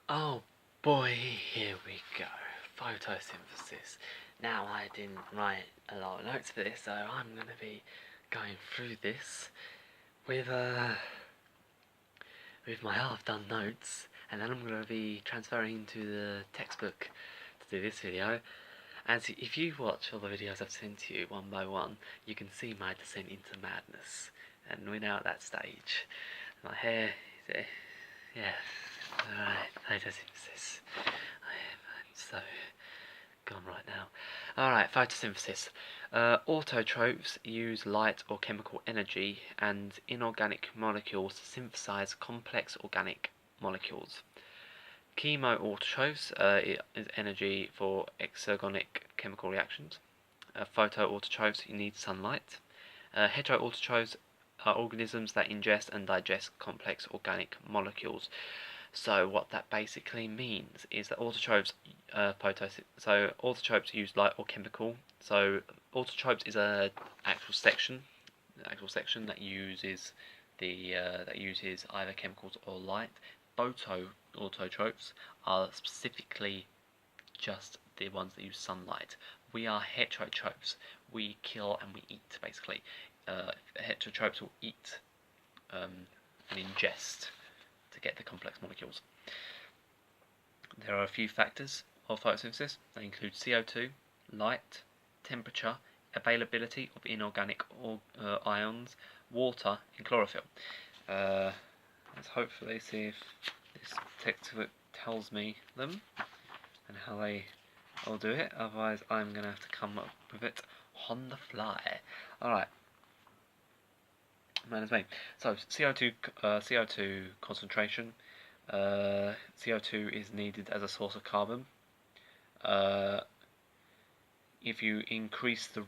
Oh boy, here we go. Photosynthesis. Now, I didn't write a lot of notes for this, so I'm going to be going through this with with my half-done notes, and then I'm going to be transferring to the textbook to do this video. And so if you watch all the videos I've sent to you one by one, you can see my descent into madness. And we're now at that stage. My hair, yeah. Alright, photosynthesis. I'm so gone right now. Alright, photosynthesis. Autotrophs use light or chemical energy and inorganic molecules to synthesize complex organic molecules. Chemoautotrophs is energy for exergonic chemical reactions. Photoautotrophs need sunlight. Heteroautotrophs are organisms that ingest and digest complex organic molecules. So what that basically means is that autotrophs autotrophs use light or chemical. So autotrophs is a actual section that uses either chemicals or light. Photoautotrophs are specifically just the ones that use sunlight. We are heterotrophs. We kill and we eat, basically. Heterotrophs will eat and ingest to get the complex molecules. There are a few factors of photosynthesis. They include CO2, light, temperature, availability of inorganic ions, water, and chlorophyll. Let's hopefully see if this textbook tells me them and how they all do it. Otherwise, I'm going to have to come up with it on the fly. Alright. Man is me. So CO2 concentration. CO2 is needed as a source of carbon. If you increase the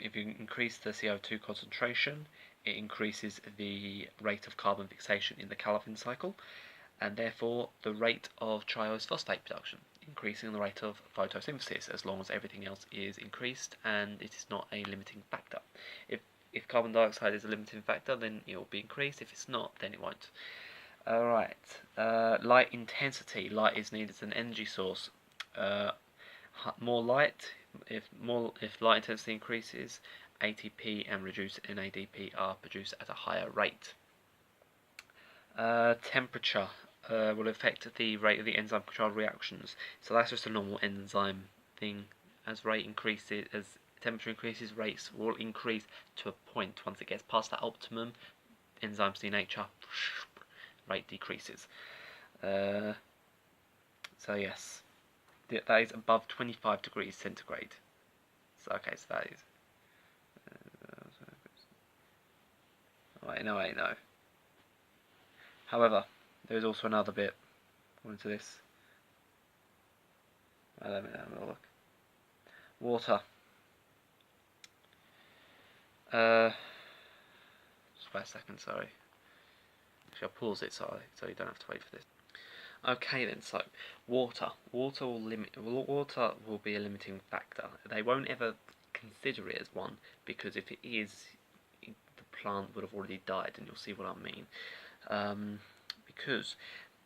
CO2 concentration, it increases the rate of carbon fixation in the Calvin cycle, and therefore the rate of triose phosphate production, increasing the rate of photosynthesis as long as everything else is increased and it is not a limiting factor. If carbon dioxide is a limiting factor, then it will be increased. If it's not, then it won't. Alright, light intensity. Light is needed as an energy source. More light, if light intensity increases, ATP and reduced NADP are produced at a higher rate. Temperature will affect the rate of the enzyme controlled reactions. So that's just a normal enzyme thing. As temperature increases, rates will increase to a point. Once it gets past that optimum, enzymes denature, rate decreases. So yes, that is above 25 degrees centigrade. So okay, so that is. I know. However, there is also another bit into this. Let me have a look. Water. Just wait a second, sorry. Actually, I'll pause it so you don't have to wait for this. Okay then, so water. Water will be a limiting factor. They won't ever consider it as one, because if it is, the plant would have already died, and you'll see what I mean. Because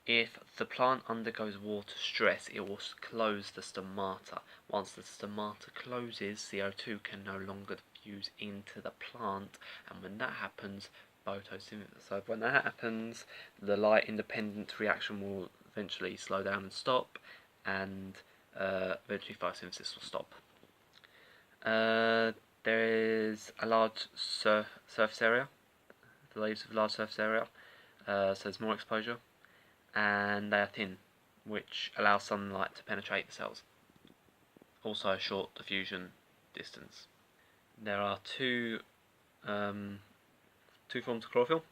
if the plant undergoes water stress, it will close the stomata. Once the stomata closes, CO2 can no longer fuse into the plant, and when that happens, photosynthesis. So when that happens, the light-independent reaction will eventually slow down and stop, and eventually photosynthesis will stop. There is a large surface area. The leaves have a large surface area, so there's more exposure, and they are thin, which allows sunlight to penetrate the cells. Also a short diffusion distance. There are two forms of chlorophyll.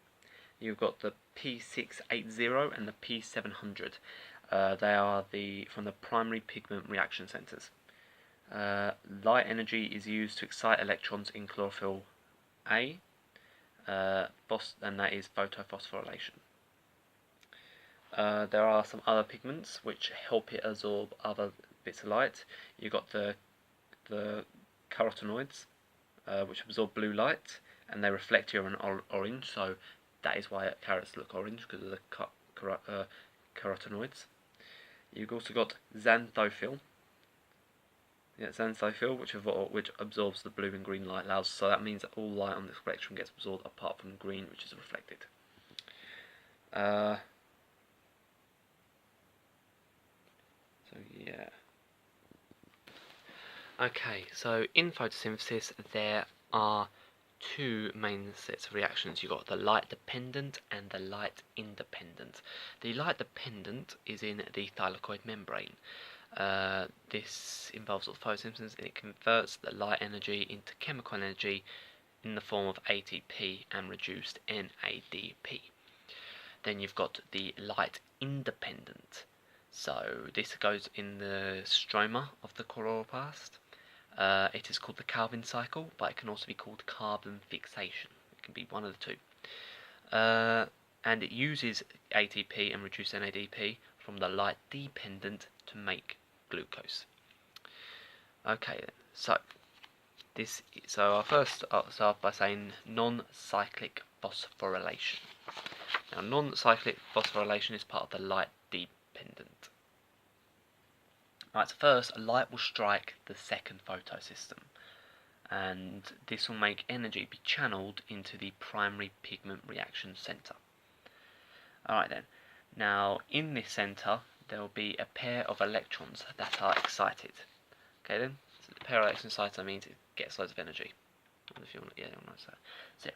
You've got the P680 and the P700. They are from the primary pigment reaction centers. Light energy is used to excite electrons in chlorophyll A, and that is photophosphorylation. There are some other pigments which help it absorb other bits of light. You've got the carotenoids, which absorb blue light, and they reflect here an orange, so that is why carrots look orange, because of the carotenoids. You've also got xanthophyll. Yeah, xanthophyll, which absorbs the blue and green light layers. So that means that all light on the spectrum gets absorbed apart from green, which is reflected. So yeah. Okay, so in photosynthesis there are two main sets of reactions. You've got the light dependent and the light independent. The light dependent is in the thylakoid membrane. This involves photosynthesis, and it converts the light energy into chemical energy in the form of ATP and reduced NADP. Then you've got the light independent. So this goes in the stroma of the chloroplast. It is called the Calvin cycle, but it can also be called carbon fixation. It can be one of the two. And it uses ATP and reduced NADP from the light dependent to make glucose. Okay then, so I'll first start by saying non-cyclic phosphorylation. Now, non-cyclic phosphorylation is part of the light dependent. Right, so first, light will strike the second photosystem, and this will make energy be channeled into the primary pigment reaction center. Alright then, now in this center there will be a pair of electrons that are excited. Okay then, so the pair of electrons excited means it gets loads of energy. If you want, yeah, you'll notice that. So,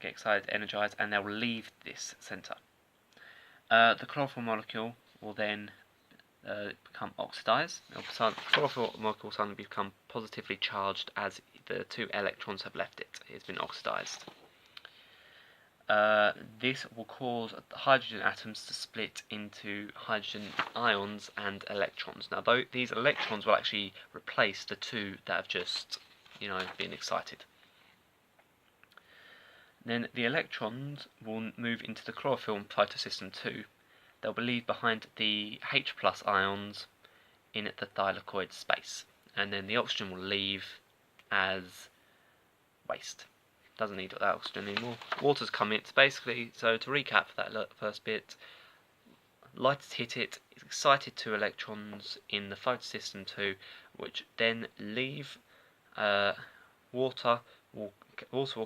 get excited, energized, and they'll leave this center. The chlorophyll molecule will then become oxidized. The chlorophyll molecule will suddenly become positively charged as the two electrons have left it. It's been oxidized. This will cause hydrogen atoms to split into hydrogen ions and electrons. Now, these electrons will actually replace the two that have just, been excited. Then the electrons will move into the chlorophyll photosystem 2. They'll leave behind the H+ ions in the thylakoid space, and then the oxygen will leave as waste. Doesn't need that oxygen anymore. Water's come in. Basically, so to recap that first bit, light has hit it, it's excited two electrons in the photosystem 2, which then leave. Water will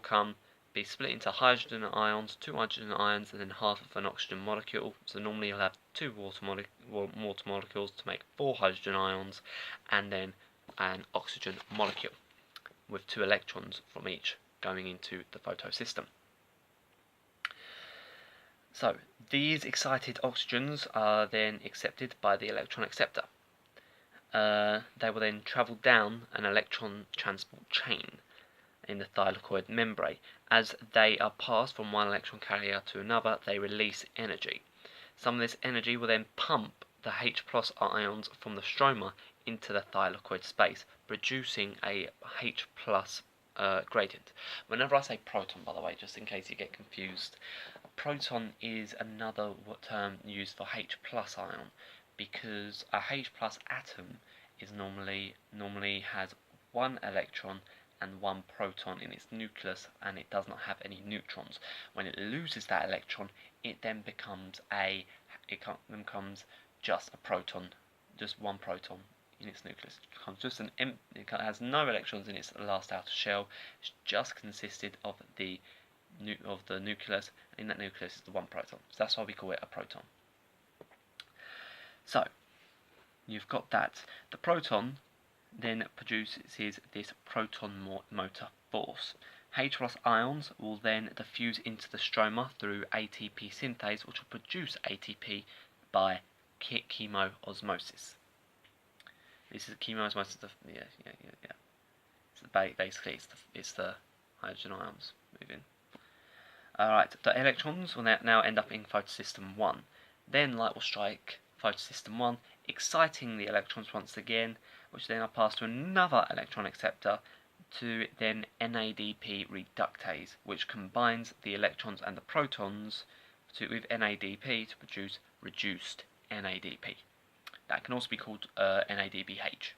come, be split into hydrogen ions, two hydrogen ions, and then half of an oxygen molecule. So normally you'll have two water molecules to make 4 hydrogen ions, and then an oxygen molecule with 2 electrons from each going into the photosystem. So these excited oxygens are then accepted by the electron acceptor. They will then travel down an electron transport chain in the thylakoid membrane. As they are passed from one electron carrier to another, they release energy. Some of this energy will then pump the H+ ions from the stroma into the thylakoid space, producing a H+ gradient. Whenever I say proton, by the way, just in case you get confused, a proton is another term used for H+ ion, because a H+ atom is normally has 1 electron and 1 proton in its nucleus, and it does not have any neutrons. When it loses that electron, it then becomes just a proton, just 1 proton in its nucleus. It becomes just it has no electrons in its last outer shell. It's just consisted of the nucleus, and in that nucleus is the 1 proton. So that's why we call it a proton. So you've got that. The proton then produces this proton motor force. H+ ions will then diffuse into the stroma through ATP synthase, which will produce ATP by chemoosmosis. This is chemoosmosis. So basically, it's the hydrogen ions moving. Alright, the electrons will now end up in photosystem 1. Then light will strike photosystem 1, exciting the electrons once again, which then are passed to another electron acceptor to then NADP reductase, which combines the electrons and the protons with NADP to produce reduced NADP. That can also be called NADPH,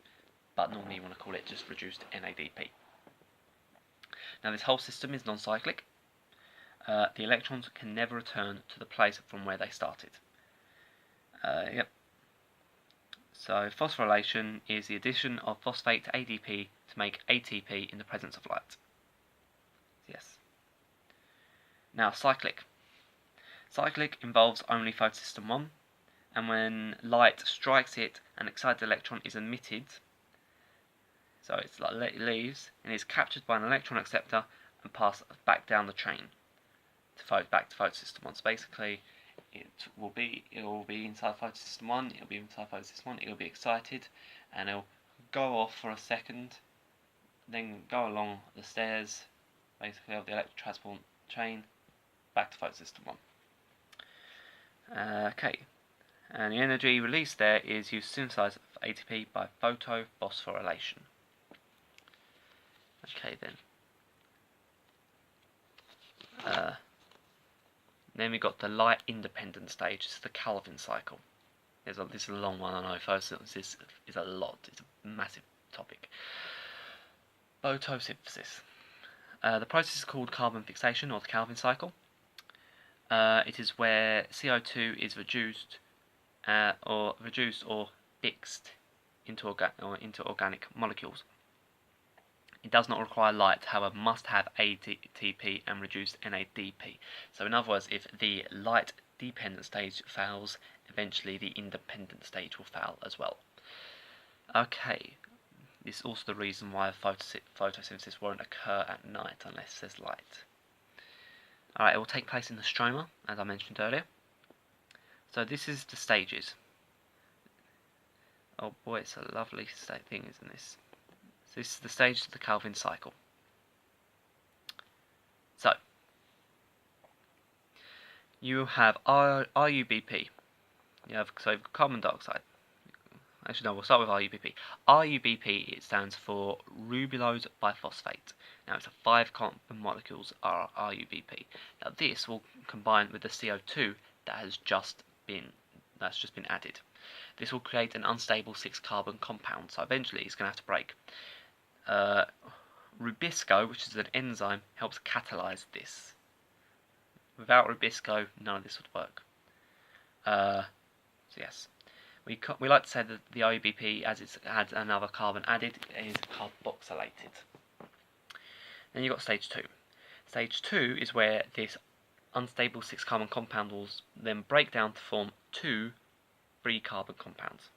but normally you want to call it just reduced NADP. Now this whole system is non-cyclic. the electrons can never return to the place from where they started. Yep. So phosphorylation is the addition of phosphate to ADP to make ATP in the presence of light. Yes. Now cyclic. Cyclic involves only photosystem 1, and when light strikes it, an excited electron is emitted. So it's like it leaves and is captured by an electron acceptor and passed back down the chain to back to photosystem 1. So basically, it will be inside photosystem 1. It'll be inside photosystem 1. It'll be excited, and it'll go off for a second, then go along the stairs, basically of the electron transport chain, back to photosystem 1. Okay, and the energy released there is used to synthesize ATP by photophosphorylation. Okay then. Then we got the light independent stage. This is the Calvin cycle. This is a long one, I know. Photosynthesis is a lot. It's a massive topic. Photosynthesis. The process is called carbon fixation, or the Calvin cycle. It is where CO2 is reduced or fixed into organic molecules. It does not require light, however, must have ATP and reduced NADP. So in other words, if the light dependent stage fails, eventually the independent stage will fail as well. Okay, this is also the reason why photosynthesis won't occur at night unless there's light. Alright, it will take place in the stroma, as I mentioned earlier. So this is the stages. Oh boy, it's a lovely thing, isn't this? So this is the stages of the Calvin cycle. So you have RUBP. You have carbon dioxide. Actually, no, we'll start with RUBP. RUBP, it stands for ribulose biphosphate. Now, it's 5 carbon molecules are RUBP. Now, this will combine with the CO2 that's just been added. This will create an unstable 6-carbon compound. So eventually, it's going to have to break. Rubisco, which is an enzyme, helps catalyze this. Without Rubisco, none of this would work. So yes. We like to say that the RUBP, as it's had another carbon added, is carboxylated. Then you've got stage 2. Stage 2 is where this unstable 6-carbon compound will then break down to form 2 3-carbon compounds.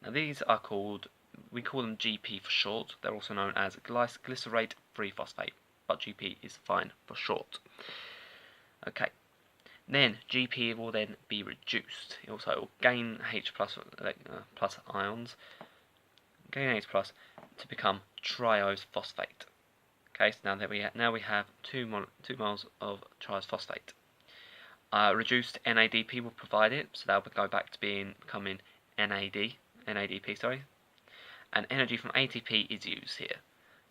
Now these are called, we call them GP for short. They're also known as glycerate 3-phosphate, but GP is fine for short. Okay. Then GP will then be reduced. It will gain H plus ions, gain H plus to become triose phosphate. Okay, so now we have 2 moles of triose phosphate. Reduced NADP will provide it, so that will go back to becoming NADP, sorry. And energy from ATP is used here.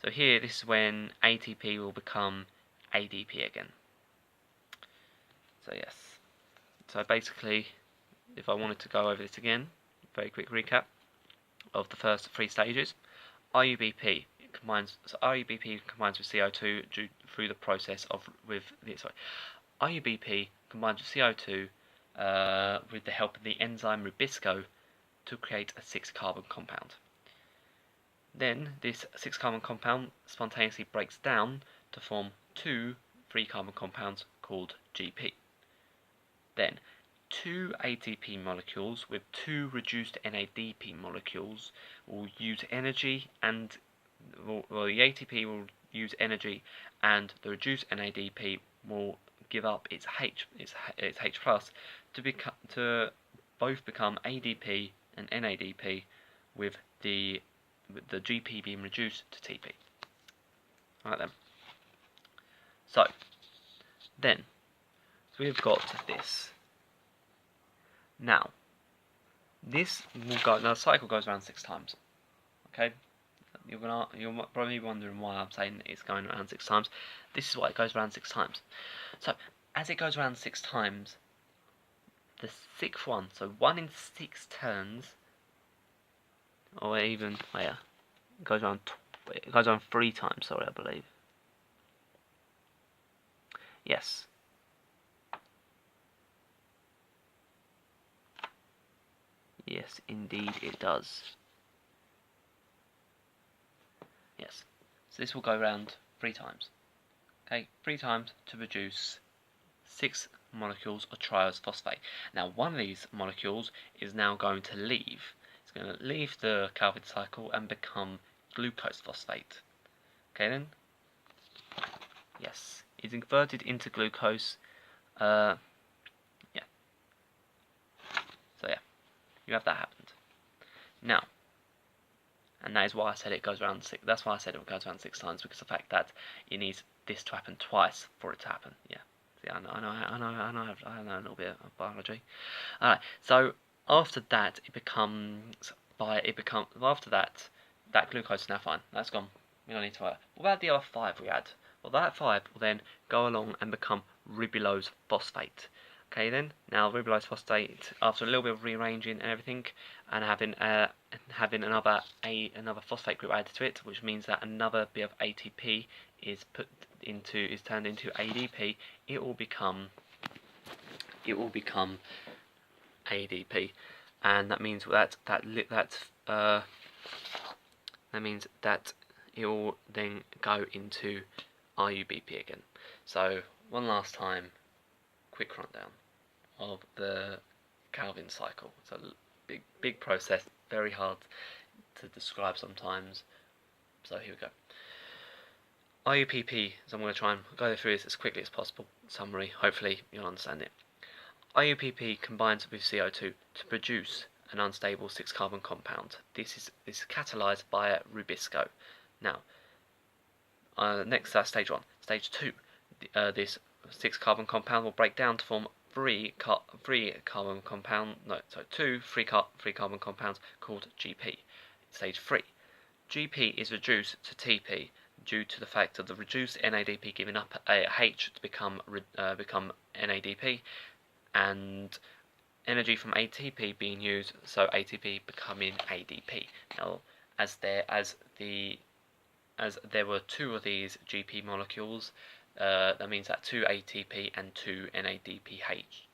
So here, this is when ATP will become ADP again. So yes, so basically, if I wanted to go over this again, very quick recap of the first 3 stages. RUBP combines with CO2 through the process of RUBP combines with CO2 with the help of the enzyme Rubisco to create a 6-carbon compound. Then this 6-carbon compound spontaneously breaks down to form 2 3-carbon compounds called GP. Then 2 ATP molecules with 2 reduced NADP molecules will use energy, and the ATP will use energy, and the reduced NADP will give up its H plus to both become ADP and NADP, with the GP being reduced to TP. Alright then. So we've got this. Now, this will go. Now, the cycle goes around 6 times. Okay, you're probably wondering why I'm saying it's going around 6 times. This is why it goes around 6 times. So, as it goes around 6 times, the 6th one, so 1 in 6 turns, or even it goes around 3 times. Sorry, I believe. Yes. Yes, indeed it does. Yes. So this will go around 3 times. Okay, 3 times to produce 6 molecules of triose phosphate. Now, one of these molecules is now going to leave. It's going to leave the Calvin cycle and become glucose phosphate. Okay then? Yes. It's converted into glucose. Yeah. So yeah, you have that happened. Now, and that is why I said it goes around 6. That's why I said it goes around 6 times, because of the fact that it needs this to happen twice for it to happen. Yeah. See, I know a little bit of biology. Alright, so after that after that glucose is now fine. That's gone. We don't need to worry. What about the other 5 we had? Well, that 5 will then go along and become ribulose phosphate. Okay then, now ribulose phosphate, after a little bit of rearranging and everything, and having another phosphate group added to it, which means that another bit of ATP is turned into ADP. It will become ADP, and that means that it will then go into RUBP again. So one last time, quick rundown of the Calvin cycle. It's a big process, very hard to describe sometimes. So here we go. RUPP, so I'm going to try and go through this as quickly as possible. Summary, hopefully you'll understand it. RUPP combines with CO2 to produce an unstable 6-carbon compound. This is catalyzed by Rubisco. Now, next stage 1. Stage 2. This 6-carbon compound will break down to form two 3-carbon compounds called GP. Stage 3. GP is reduced to TP due to the fact of the reduced NADP giving up a H to become NADP, and energy from ATP being used, so ATP becoming ADP. Now, as there were 2 of these GP molecules, that means that 2 ATP and 2 NADPH